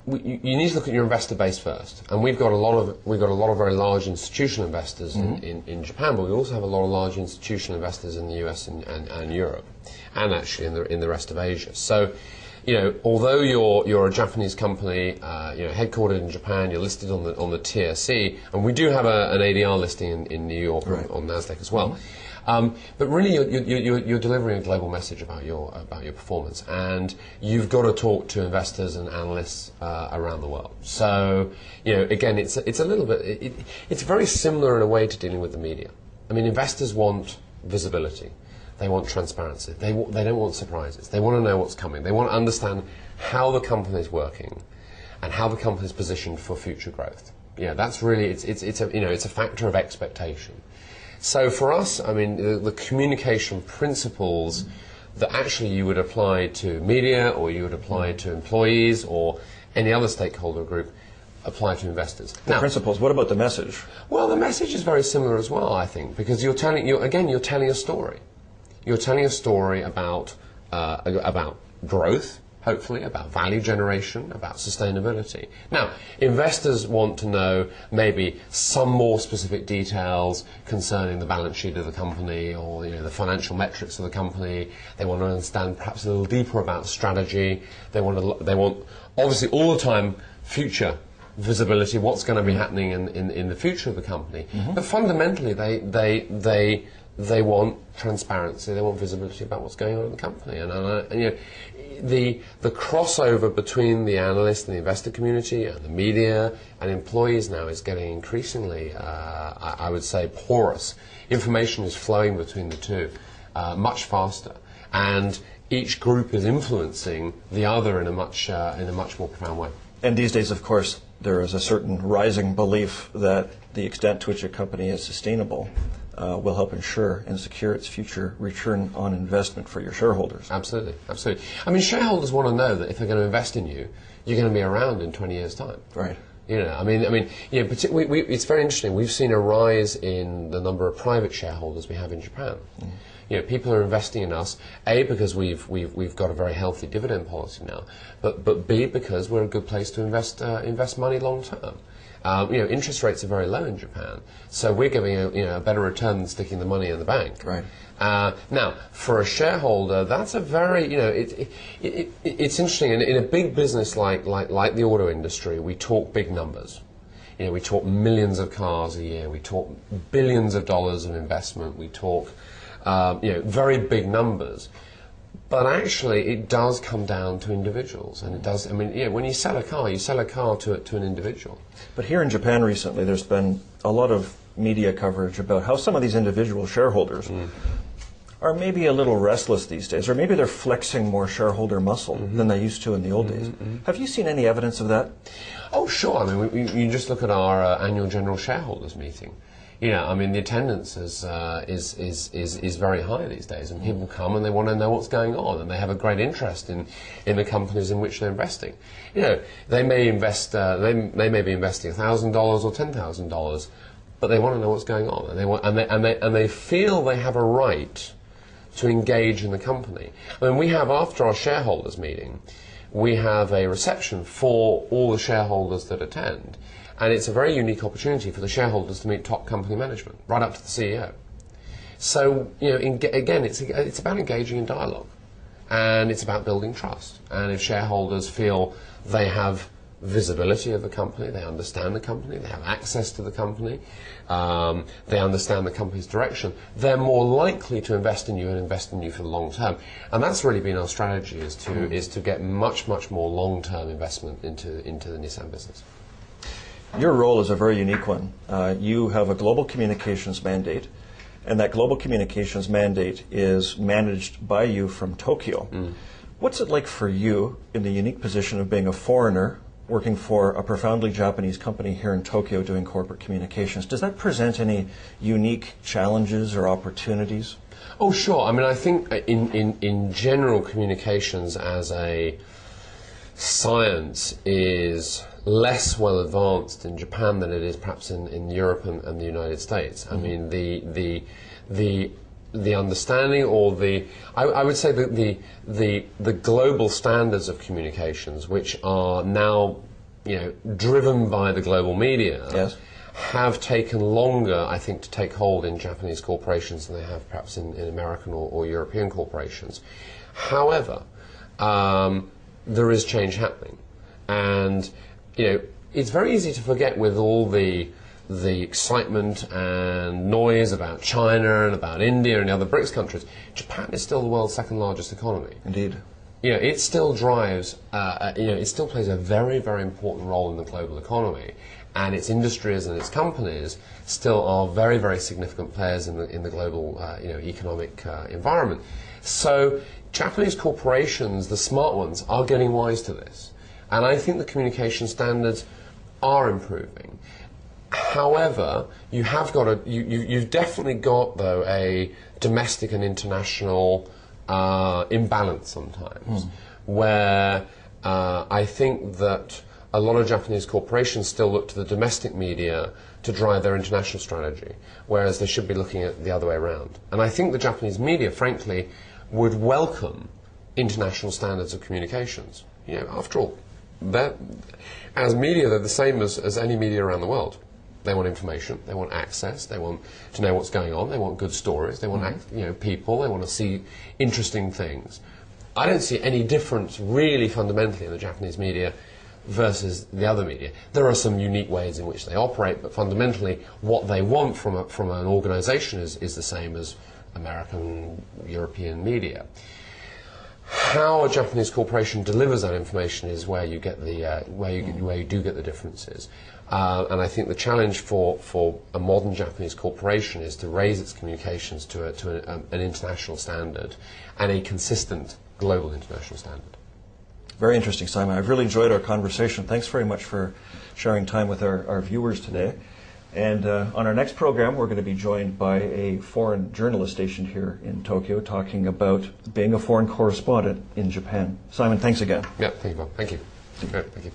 you need to look at your investor base first, and we've got a lot of very large institutional investors in Japan, but we also have a lot of large institutional investors in the US and Europe, and actually in the rest of Asia. So, although you're a Japanese company, headquartered in Japan, you're listed on the TSE, and we do have an ADR listing in New York on Nasdaq as well. But really, you're delivering a global message about your performance, and you've got to talk to investors and analysts around the world. So, again, it's a little bit. It's very similar in a way to dealing with the media. I mean, investors want visibility. They want transparency. They don't want surprises. They want to know what's coming. They want to understand how the company is working, and how the company is positioned for future growth. That's really it's a factor of expectation. So for us, I mean, the communication principles that actually you would apply to media, or you would apply to employees, or any other stakeholder group, apply to investors. The principles. What about the message? Well, the message is very similar as well, I think, because you're telling a story. You're telling a story about growth, hopefully, about value generation, about sustainability. Now, investors want to know maybe some more specific details concerning the balance sheet of the company, or the financial metrics of the company. They want to understand perhaps a little deeper about strategy. They want obviously all the time future visibility, what's going to be happening in the future of the company. But fundamentally, they want transparency. They want visibility about what's going on in the company, and the crossover between the analyst and the investor community and the media and employees now is getting increasingly, I would say, porous. Information is flowing between the two much faster, and each group is influencing the other in a much more profound way. And these days, of course, there is a certain rising belief that the extent to which a company is sustainable will help ensure and secure its future return on investment for your shareholders. Absolutely, absolutely. I mean, shareholders want to know that if they're going to invest in you, you're going to be around in 20 years' time. Right. It's very interesting. We've seen a rise in the number of private shareholders we have in Japan. People are investing in us, A, because we've got a very healthy dividend policy now, but B, because we're a good place to invest money long term. Interest rates are very low in Japan, so we're giving a better return than sticking the money in the bank. Right. Now, for a shareholder, that's a very it's interesting. In a big business like the auto industry, we talk big numbers. We talk millions of cars a year. We talk billions of dollars of investment. We talk very big numbers. But actually, it does come down to individuals, and it does. I mean, when you sell a car to an individual. But here in Japan recently, there's been a lot of media coverage about how some of these individual shareholders are maybe a little restless these days, or maybe they're flexing more shareholder muscle than they used to in the old days. Have you seen any evidence of that? Oh, sure. I mean, you just look at our annual general shareholders meeting. The attendance is very high these days, and people come and they want to know what's going on, and they have a great interest in the companies in which they're investing. They may invest, they may be investing $1,000 or $10,000, but they want to know what's going on, and they feel they have a right to engage in the company. I mean, we have, after our shareholders meeting, we have a reception for all the shareholders that attend. And it's a very unique opportunity for the shareholders to meet top company management, right up to the CEO. So, again, it's about engaging in dialogue, and it's about building trust. And if shareholders feel they have visibility of the company, they understand the company, they have access to the company, they understand the company's direction, they're more likely to invest in you and invest in you for the long term. And that's really been our strategy, is to get much more long-term investment into the Nissan business. Your role is a very unique one. You have a global communications mandate, and that global communications mandate is managed by you from Tokyo. What's it like for you in the unique position of being a foreigner working for a profoundly Japanese company here in Tokyo doing corporate communications? Does that present any unique challenges or opportunities? Oh, sure. I mean, I think in general, communications as a science is less well advanced in Japan than it is perhaps in Europe and the United States. I mean, the understanding, or I would say the global standards of communications, which are now driven by the global media, Yes. have taken longer, I think, to take hold in Japanese corporations than they have perhaps in American or European corporations. However, there is change happening. And, it's very easy to forget with all the excitement and noise about China and about India and the other BRICS countries. Japan is still the world's second largest economy. Indeed. It still drives, it still plays a very, very important role in the global economy. And its industries and its companies still are very, very significant players in the global, economic environment. So Japanese corporations, the smart ones, are getting wise to this. And I think the communication standards are improving. However, you've definitely got, though, a domestic and international imbalance sometimes, where I think that a lot of Japanese corporations still look to the domestic media to drive their international strategy, whereas they should be looking at the other way around. And I think the Japanese media, frankly, would welcome international standards of communications. After all, as media, they're the same as any media around the world. They want information, they want access, they want to know what's going on, they want good stories, they want people, they want to see interesting things. I don't see any difference really fundamentally in the Japanese media versus the other media. There are some unique ways in which they operate, but fundamentally what they want from an organisation is the same as American, European media. How a Japanese corporation delivers that information is where you get where you do get the differences. And I think the challenge for a modern Japanese corporation is to raise its communications to an international standard and a consistent global international standard. Very interesting, Simon. I've really enjoyed our conversation. Thanks very much for sharing time with our viewers today. And on our next program, we're going to be joined by a foreign journalist stationed here in Tokyo talking about being a foreign correspondent in Japan. Simon, thanks again. Yeah, thank you, Bob. Thank you. Thank you.